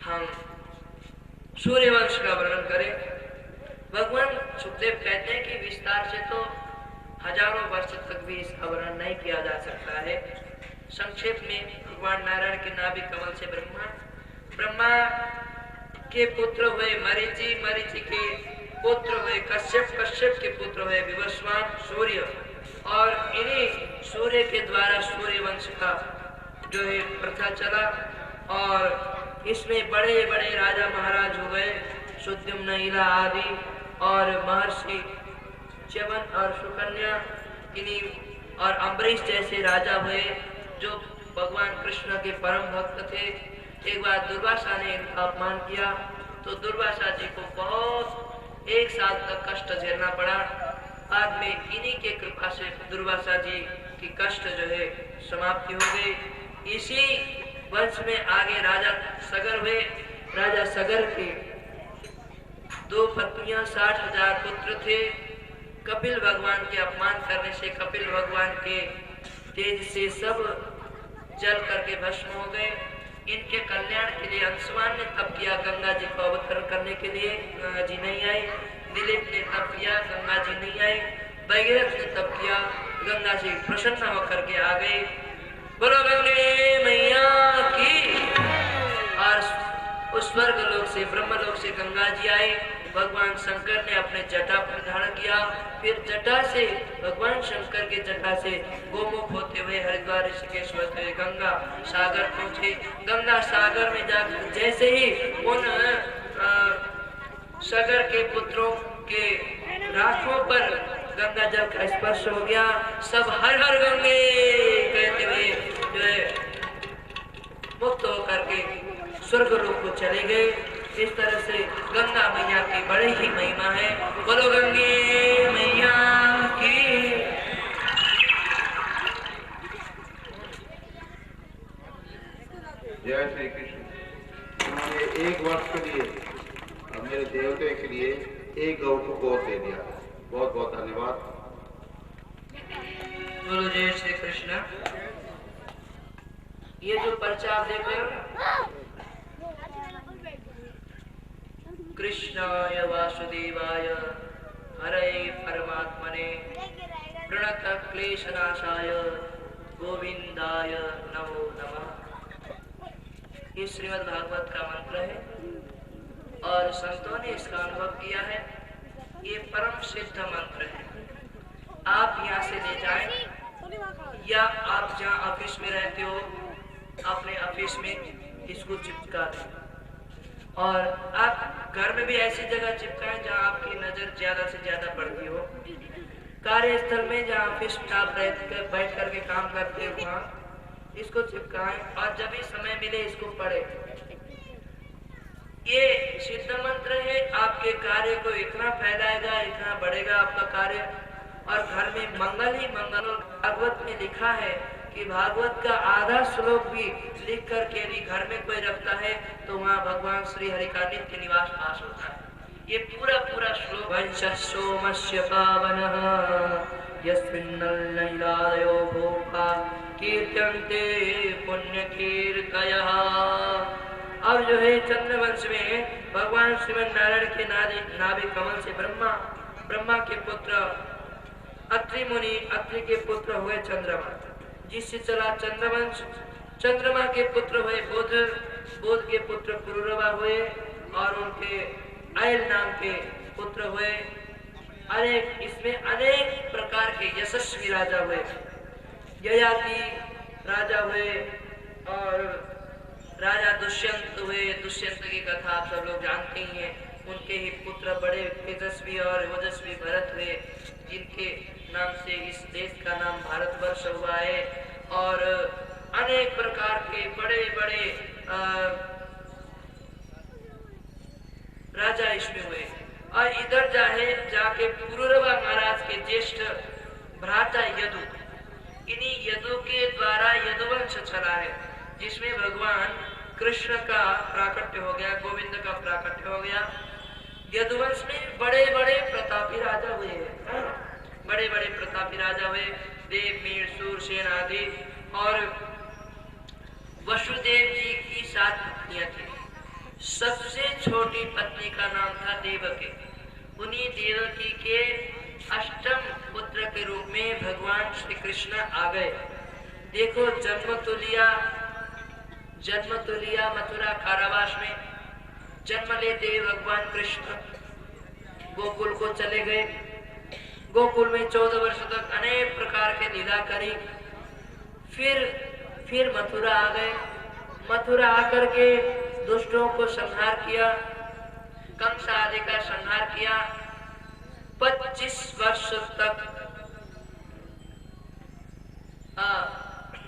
हम सूर्यवंश का वर्णन करें। भगवान सुखदेव कहते हैं कि विस्तार से तो हजारों वर्ष तक भी इसका वर्णन नहीं किया जा सकता है। संक्षेप में भगवान नारायण के नाभि कमल से ब्रह्मा के पुत्र हुए मरीचि, मरीचि के पुत्र हुए कश्यप, कश्यप के पुत्र हुए विवस्वान, सूर्य, और इन्हीं सूर्य के द्वारा सूर्यवंश का जो है प्रथा चला और इसमें बड़े बड़े राजा महाराज हुए, सुद्युम्न, इला आदि, और महर्षि च्यवन और सुकन्या, इन्हीं और अम्बरीश जैसे राजा हुए जो भगवान कृष्ण के परम भक्त थे। एक बार दुर्वासा ने इनका अपमान किया तो दुर्वासा जी को बहुत 1 साल तक कष्ट झेलना पड़ा। बाद में इन्हीं के कृपा से दुर्वासा जी की कष्ट जो है समाप्ति हो गई। इसी वंश में आगे राजा सगर हुए। राजा सगर के 2 पत्नियां, 60,000 पुत्र थे। कपिल भगवान के अपमान करने से कपिल भगवान के तेज से सब जल करके भस्म हो गए। इनके कल्याण के लिए अंशुमान ने तप किया, गंगा जी को अवतरण करने के लिए। गंगा जी नहीं आई। दिलीप ने तप किया, गंगा जी नहीं आई। भगीरथ ने तप किया, गंगा जी प्रसन्न होकर के आ गए। बोलो गंगे मैया की। और उस स्वर्ग लोक से, ब्रह्मलोक से गंगा जी आए। भगवान शंकर ने अपने जटा पर धारण किया। फिर जटा से भगवान शंकर के जटा से गोमुख होते हुए हरिद्वार ऋषिकेश होते हुए गंगा सागर पहुंचे। गंगा सागर में जाकर जैसे ही उन सगर के पुत्रों के राखों पर गंगा जल का स्पर्श हो गया, सब हर हर गंगे कहते हुए जो है मुक्त होकर के स्वर्ग लोक को चले गए। इस तरह से गंगा मैया की बड़ी ही महिमा है। बोलो गंगे मैया की। जय श्री कृष्ण। उन्होंने 1 वर्ष के लिए मेरे देवते के लिए 1 गौ को गोद दे दिया। बहुत बहुत धन्यवाद। बोलो जय श्री कृष्ण। ये जो पर्चा आप देख रहे हो ना, कृष्णाय वासुदेवाय हरे परमात्मने प्रणत क्लेशनाशाय गोविंदाय नमो नमः। ये श्रीमद् भागवत का मंत्र है और संतों ने इसका अनुभव किया है। ये परम सिद्ध मंत्र है। आप यहाँ से ले जाएं या आप जहाँ ऑफिस में रहते हो अपने ऑफिस में इसको चिपका दें, और आप घर में भी ऐसी जगह चिपकाएं जहाँ आपकी नजर ज्यादा से ज्यादा पड़ती हो। कार्यस्थल में जहाँ ऑफिस में आप बैठ करके काम करते हो वहाँ इसको चिपकाएं और जब भी समय मिले इसको पढ़ें। ये सिद्ध मंत्र है, आपके कार्य को इतना फैलाएगा, इतना बढ़ेगा आपका कार्य, और घर में मंगल ही मंगल। भागवत में लिखा है कि भागवत का आधा श्लोक भी लिख करके यदि घर में कोई रखता है तो वहाँ भगवान श्री हरि का नित्य निवास पास होता है। ये पूरा पूरा श्लोक वंशः सोमस्य पावनः यस्मिन्नल्लैलादयो भोगा कीर्त्यन्ते पुण्यकीर्तयः। अब जो है चंद्रवंश में भगवान श्रीमन नारायण के नाभि कमल से ब्रह्मा के पुत्र अत्रि मुनि, अत्रि के पुत्र हुए चंद्रमा, जिससे चला चंद्रवंश। चंद्रमा के पुत्र हुए बुध, बुध के पुत्र पुरुरवा हुए और उनके अयल नाम के पुत्र हुए। इसमें अनेक प्रकार के यशस्वी राजा हुए। ययाति राजा हुए और राजा दुष्यंत हुए। दुष्यंत की कथा आप सब लोग जानते ही हैं। उनके ही पुत्र बड़े तेजस्वी और ओजस्वी भरत हुए, जिनके नाम से इस देश का नाम भारतवर्ष हुआ है। और अनेक प्रकार के बड़े बड़े राजा इसमें हुए। और इधर जाके पुरुरवा महाराज के ज्येष्ठ भ्राता यदु, इन्हीं यदु के द्वारा यदुवंश चला है, जिसमें भगवान कृष्ण का प्राकट्य हो गया, गोविंद का प्राकट्य हो गया। यदुवंश में बड़े बड़े प्रतापी राजा हुए हैं, बड़े बड़े प्रतापी राजा हुए, देव, मीर, सूरसेन आदि। और वसुदेव जी की 7 पत्नियां थी। सबसे छोटी पत्नी का नाम था देवकी। उन्हीं देवकी के अष्टम पुत्र के रूप में भगवान श्री कृष्ण आ गए। देखो, जन्म तो लिया मथुरा कारावास में। जन्म लेते भगवान कृष्ण गोकुल को चले गए। गोकुल में 14 वर्ष तक अनेक प्रकार के लीला करी। फिर मथुरा आ गए। मथुरा आकर के दुष्टों को संहार किया, कंस आदि का संहार किया। 25 वर्ष तक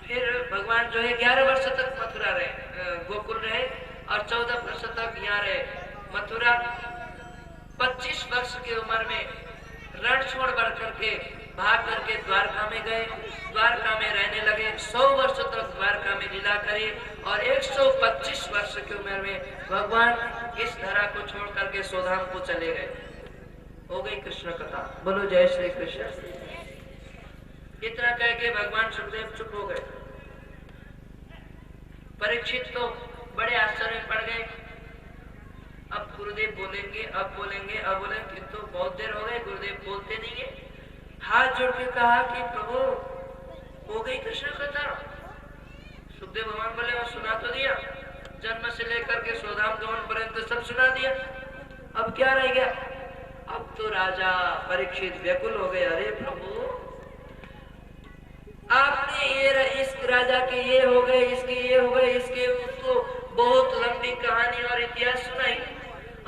फिर भगवान जो है 11 वर्ष तक मथुरा रहे, गोकुल रहे, और 14 वर्ष तक यहाँ रहे मथुरा। 25 वर्ष की उम्र में रण छोड़ बढ़ करके भाग करके द्वारका में गए। द्वारका में रहने लगे। 100 वर्ष तक द्वारका में लीला करी और 125 वर्ष की उम्र में भगवान इस धरा को छोड़ करके सोधाम को चले गए। हो गई कृष्ण कथा। बोलो जय श्री कृष्ण। इतना कह के भगवान सुखदेव चुप हो गए। परीक्षित तो बड़े आश्चर्य में पड़ गए। अब गुरुदेव बोलेंगे, अब बोलेंगे, अब बोलेंगे, किंतु बहुत देर हो गए, गुरुदेव बोलते नहीं है। हाथ जोड़ के कहा कि प्रभु हो गई कृष्ण कथा। सुखदेव भगवान बोले, और सुना तो दिया, जन्म से लेकर के सोधाम गमन पर्यंत सब सुना दिया, अब क्या रह गया। अब तो राजा परीक्षित व्याकुल हो गए। अरे प्रभु, आपने इस राजा के ये हो गए, इसके ये हो गए, इसके उसको बहुत लंबी कहानी और इतिहास सुनाई,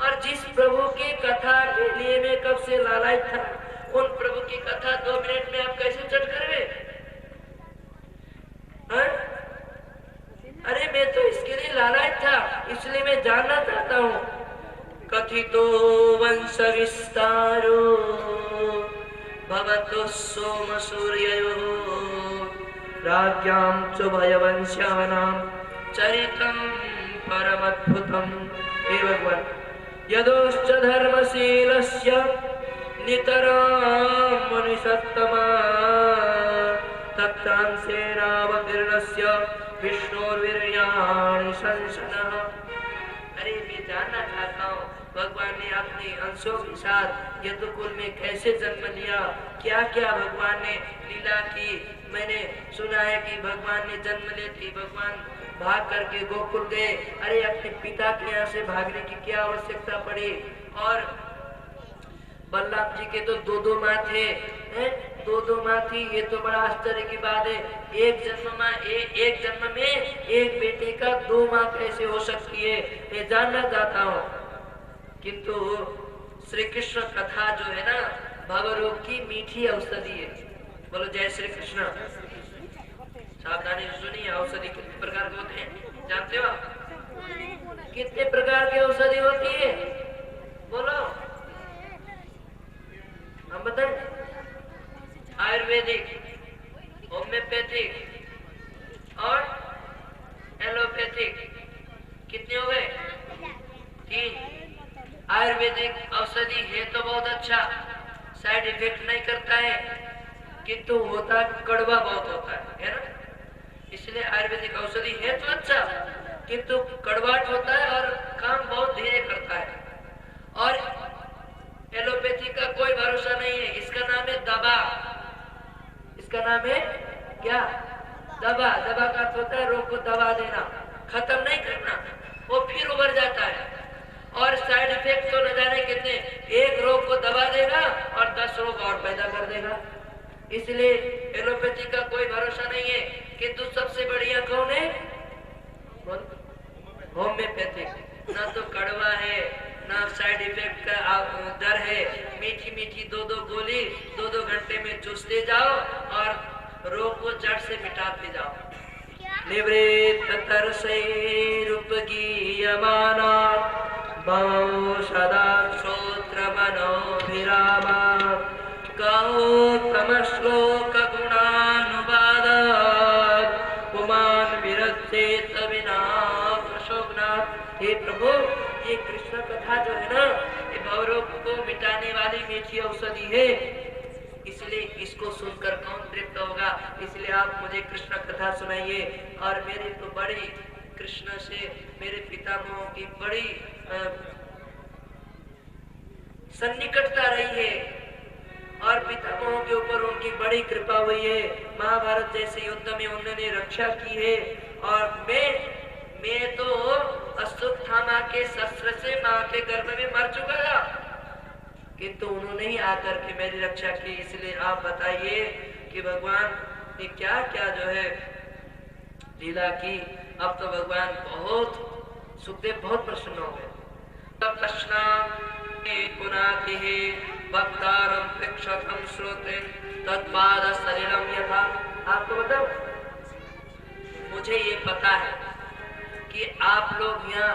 और जिस प्रभु की कथा के लिए मैं कब से लालायित था, उन प्रभु की कथा 2 मिनट में आप कैसे चट कर गए। अरे मैं तो इसके लिए लालायित था, इसलिए मैं जानना चाहता हूँ। कथितो वंश विस्तारो भवतो सोम सूर्ययोः राज्ञां च भयवंश्यानां चरितं परमद्भुतम्। हे भगवान, यदोश्च धर्मशीलस्य नितरां मुनिसत्तमा तत्रांशेनावतीर्णस्य विष्णोर्वीर्याणि संशनः। अरे मैं जानना चाहता हूँ, भगवान ने अपने अंशों के साथ यदुकुल में कैसे जन्म लिया, क्या क्या भगवान ने लीला की। मैंने सुना है कि भगवान ने जन्म लेते भगवान भाग करके गोकुल गए। अरे अपने पिता के यहाँ से भागने की क्या आवश्यकता पड़ी। और बलराम जी के तो 2 माँ थे, 2 माँ थी, ये तो बड़ा आश्चर्य की बात है। एक जन्म में एक बेटे का 2 माँ कैसे हो सकती है, मैं जानना चाहता हूँ। किंतु श्री कृष्ण कथा जो है ना, भवरोग की मीठी औषधि है। बोलो जय श्री कृष्ण। सावधानी से सुनिए, औषधि कितने प्रकार के होते हैं जानते हो आप? कितने प्रकार की औषधि होती है बोलो, हम बताएं। आयुर्वेदिक, होम्योपैथिक और एलोपैथिक। कितने हो गए? 3। आयुर्वेदिक औषधि है तो बहुत अच्छा, साइड इफेक्ट नहीं करता है, किंतु होता कड़वा बहुत होता है ना। इसलिए आयुर्वेदिक औषधि है तो अच्छा, किंतु कड़वाट होता है और काम बहुत धीरे करता है। और एलोपैथी का कोई भरोसा नहीं है। इसका नाम है दवा। इसका नाम है क्या? दवा। दवा का अर्थ होता है रोग को दवा देना, खत्म नहीं करना, वो फिर उभर जाता है। और साइड इफेक्ट तो न जाने कितने। एक रोग को दबा देगा और 10 रोग और पैदा कर देगा। इसलिए एलोपैथी का कोई भरोसा नहीं है, किंतु सबसे बढ़िया कौन है? होम्योपैथिक। ना तो कड़वा है, ना साइड इफेक्ट का डर है। मीठी मीठी 2-2 गोली 2-2 घंटे में चूसते जाओ और रोग को जड़ से मिटाते जाओ। निवृत्त तरसैरुपगीयमाना भवो सदा श्रोत्र मनोभिरामा कौतम श्लोक गुणानुवादात् पुमान् विरचेत विना प्रशोभनात्। हे प्रभु, ये कृष्ण कथा जो है ना, ये भवरोग को मिटाने वाली मीठी औषधि है। इसलिए इसको सुनकर कौन तृप्त होगा। इसलिए आप मुझे कृष्ण कथा सुनाइए। और मेरी तो बड़ी कृष्ण से मेरे पितामहों की बड़ी सन्निकटता रही है और पितामहों के ऊपर उनकी बड़ी कृपा हुई है। महाभारत जैसे युद्ध में उन्होंने रक्षा की है और मैं तो अश्वत्थामा के शस्त्र से मां के गर्भ में मर चुका था, किंतु उन्होंने ही आकर के मेरी रक्षा की। इसलिए आप बताइए कि भगवान ने क्या क्या जो है लीला की। अब तो भगवान बहुत सुखदेव बहुत प्रसन्न हो गए। तब भक्तारं प्रेक्षकं श्रोत्रेण तत्पाद सलिलम यथा। आपको बताओ, मुझे ये पता है कि आप लोग यहाँ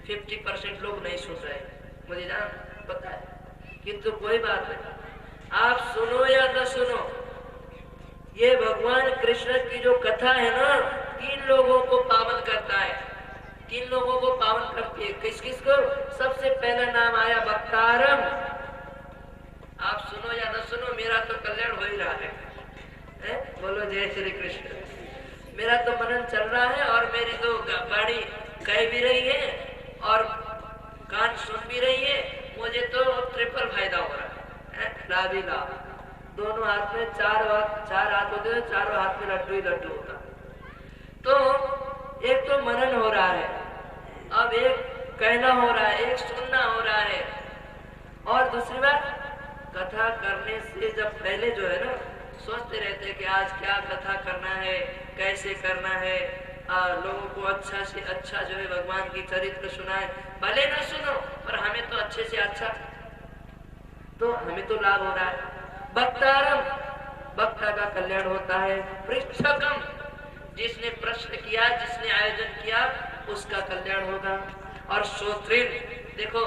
50% लोग नहीं सुन रहे, मुझे जान पता है, किंतु कोई बात नहीं, आप सुनो या न सुनो, ये भगवान कृष्ण की जो कथा है ना, 3 लोगों को पावन करता है, 3 लोगों को पावन करती है। किस किस को? सबसे पहला नाम आया भक्तारम। आप सुनो या न सुनो, मेरा तो कल्याण हो ही रहा है। बोलो जय श्री कृष्ण। मेरा तो मनन चल रहा है और मेरी तो वाणी कह भी रही है और कान सुन भी रही है। मुझे तो ट्रिपल फायदा हो रहा है, लाभ ही लाभ। दोनों हाथ में चार हाथ होते हैं, चारों हाथ में लड्डू ही लड्डू होता। तो एक तो मनन हो रहा है, अब एक कहना हो रहा है, एक सुनना हो रहा है। और दूसरी बात, कथा करने से जब पहले जो है ना सोचते रहते हैं कि आज क्या कथा करना है, कैसे करना है, लोगों को अच्छा से अच्छा जो है भगवान की चरित्र सुनाए। भले ना सुनो पर हमें तो अच्छे से अच्छा, तो हमें तो लाभ हो रहा है। भक्तारम, भक्ता का कल्याण होता है। पृच्छकम, जिसने प्रश्न किया, जिसने आयोजन किया, उसका कल्याण होगा। और श्रोत्रिन, देखो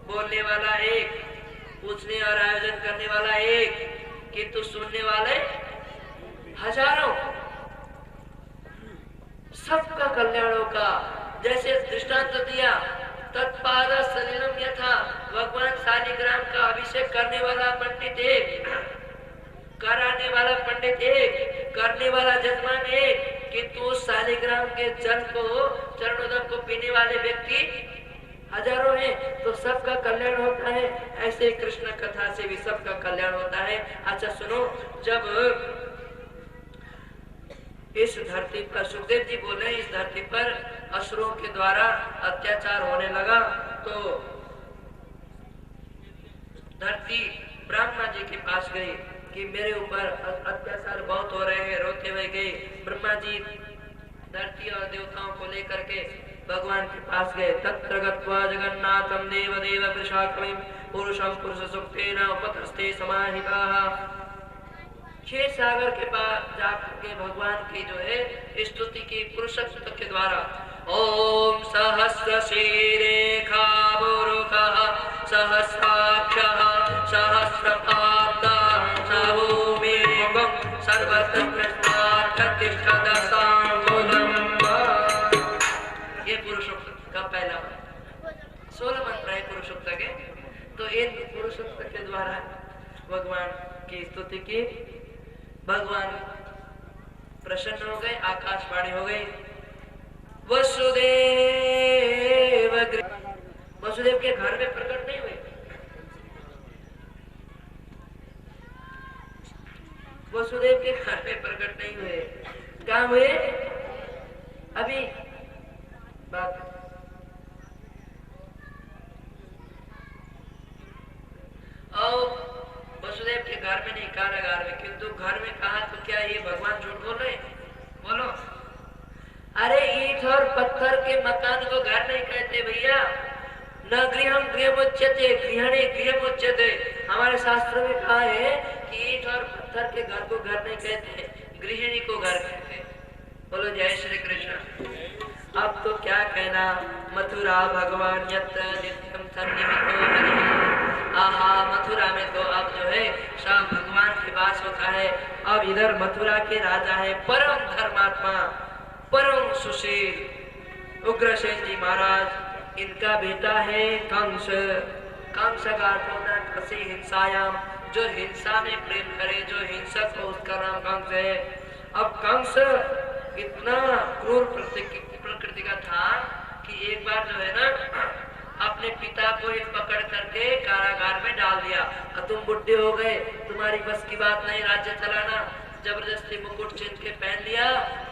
बोलने वाला एक, पूछने और आयोजन करने वाला एक, किंतु सुनने वाले हजारों, सबका कल्याण होगा। जैसे दृष्टांत दिया, तत्पाद सलिलम यथा, भगवान शालिग्राम का अभिषेक करने वाला पंडित एक, कराने वाला पंडित एक, करने वाला जजमान एक, किंतु उस शालिग्राम के जल को, चरणोदक को पीने वाले व्यक्ति हजारों हैं। तो सबका कल्याण होता है। ऐसे कृष्ण कथा से भी सबका कल्याण होता है। अच्छा सुनो, जब इस धरती पर, सुखदेव जी बोले, इस धरती पर असुरों के द्वारा अत्याचार होने लगा, तो धरती ब्रह्मा जी के पास गई कि मेरे ऊपर अत्याचार बहुत हो रहे हैं। रोते हुए गए ब्रह्मा जी, धरती और देवताओं को लेकर के भगवान के पास गए। तत्र गत्वा जगन्नाथं देवदेव वृषाकविं पुरुषं पुरुषसूक्तेन उपतस्ते समाहिताः। क्षीर सागर के पास जाकर के भगवान की जो है स्तुति की पुरुषत्व के द्वारा। ओम सहस्रशीरेखा बुरुखः सहस्राक्षः सहस्रपादः सहूमेकं सर्वत्र कृष्णार्कतिष्ठदशाङ्गुलम्। ये पुरुषोक्त का पहला 16 मंत्र है पुरुषोक्त के। तो इन पुरुषोक्त के द्वारा भगवान की स्तुति की, भगवान प्रसन्न हो गए, आकाशवाणी हो गई। वसुदेव के घर में प्रकट नहीं हुए, वसुदेव के घर में प्रकट नहीं हुए। कहाँ हुए? अभी बात और वसुदेव के घर में नहीं, कारागार में। किंतु घर में कहा तो क्या ये भगवान झूठ बोल रहे? बोलो। अरे ईंट और पत्थर के मकान को घर नहीं कहते भैया। न गृहम गृहमुच्यते गृहिणी गृहमुच्यते। हमारे शास्त्र में कहा है कि ईंट और पत्थर के घर को घर नहीं कहते, गृहिणी को घर कहते। बोलो जय श्री कृष्ण। अब तो क्या कहना, मथुरा भगवान यत्र नित्यम सन्निहितो हरिः। आहा, मथुरा में तो अब जो है सब भगवान के पास होता है। अब इधर मथुरा के राजा है परम धर्मात्मा, परम सुशील उग्रसेन जी महाराज। इनका बेटा है कंस। कंस का अर्थ होता है कसी हिंसायाम, जो हिंसा में प्रेम करे, जो हिंसक हो, उसका नाम कंस है। अब कंस इतना क्रूर प्रकृति का था कि एक बार जो है ना अपने पिता को ही पकड़ करके कारागार में डाल दिया। तुम बुढ़े हो गए, तुम्हारी बस की बात नहीं राज्य चलाना। जबरदस्ती मुकुट छीन के पहन लिया,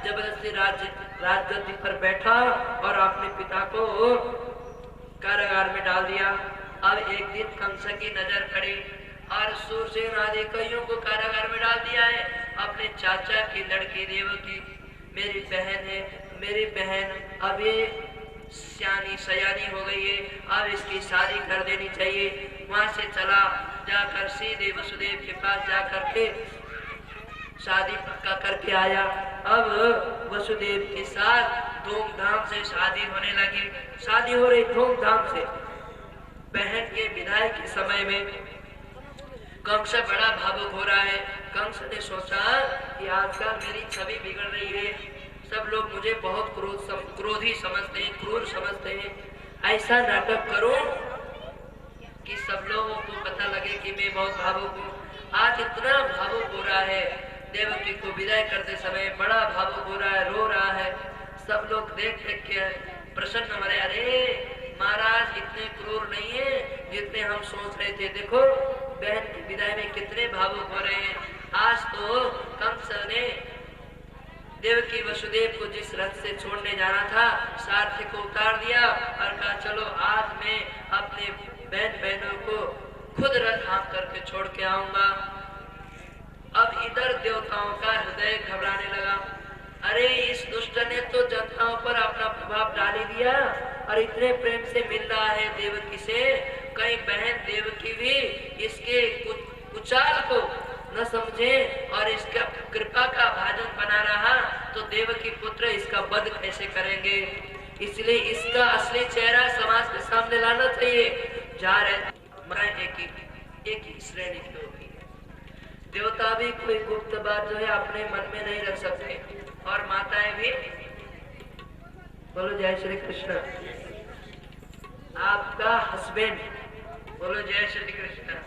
जबरदस्ती राजगद्दी पर बैठा और अपने पिता को कारागार में डाल दिया। अब एक दिन कंस की नजर पड़ी और सूरसेन आदि कईयों को कारागार में डाल दिया है। अपने चाचा की लड़की देवकी मेरी बहन है, मेरी बहन अब ये सियानी सयानी हो गई है, अब इसकी शादी कर देनी चाहिए। वहां से चला जाकर सीधे वसुदेव के पास जाकर के शादी पक्का करके आया। अब वसुदेव के साथ धूमधाम से शादी होने लगी। शादी हो रही धूमधाम से। बहन के विदाई के समय में कंस बड़ा भावुक हो रहा है। कंस ने सोचा कि आजकल मेरी छवि बिगड़ रही है, सब लोग मुझे बहुत क्रोधी समझते हैं, क्रूर समझते हैं। ऐसा नाटक करूं कि सब लोगों को पता लगे कि मैं बहुत भावुक हूँ। आज इतना भावुक हो रहा है, देवकी को विदाई करते समय बड़ा भावुक हो रहा है, रो रहा है। सब लोग देख देख के प्रसन्न हो रहे, अरे महाराज इतने क्रूर नहीं है जितने हम सोच रहे थे। देखो बहन की विदाई में कितने भावुक हो रहे हैं। आज तो कंस ने देवकी वसुदेव को जिस रथ से छोड़ने जाना था, सारथी को उतार दिया और कहा चलो आज मैं अपने बहन बहनों को खुद रथ हाँक करके छोड़ के आऊंगा। अब इधर देवताओं का हृदय घबराने लगा। अरे इस दुष्ट ने तो जनताओं पर अपना प्रभाव डाल दिया और इतने प्रेम से मिल रहा है देवकी से, कहीं बहन देवकी भी इसके कुचाल को न समझे और इसका कृपा का भाजन बना रहा तो देवकी पुत्र इसका वध कैसे करेंगे। इसलिए इसका असली चेहरा समाज के सामने लाना चाहिए। जा रहे एक ही श्रेणी की होगी। देवता भी कोई गुप्त बात जो है अपने मन में नहीं रख सकते और माताएं भी। बोलो जय श्री कृष्ण। आपका हस्बैंड, बोलो जय श्री कृष्ण।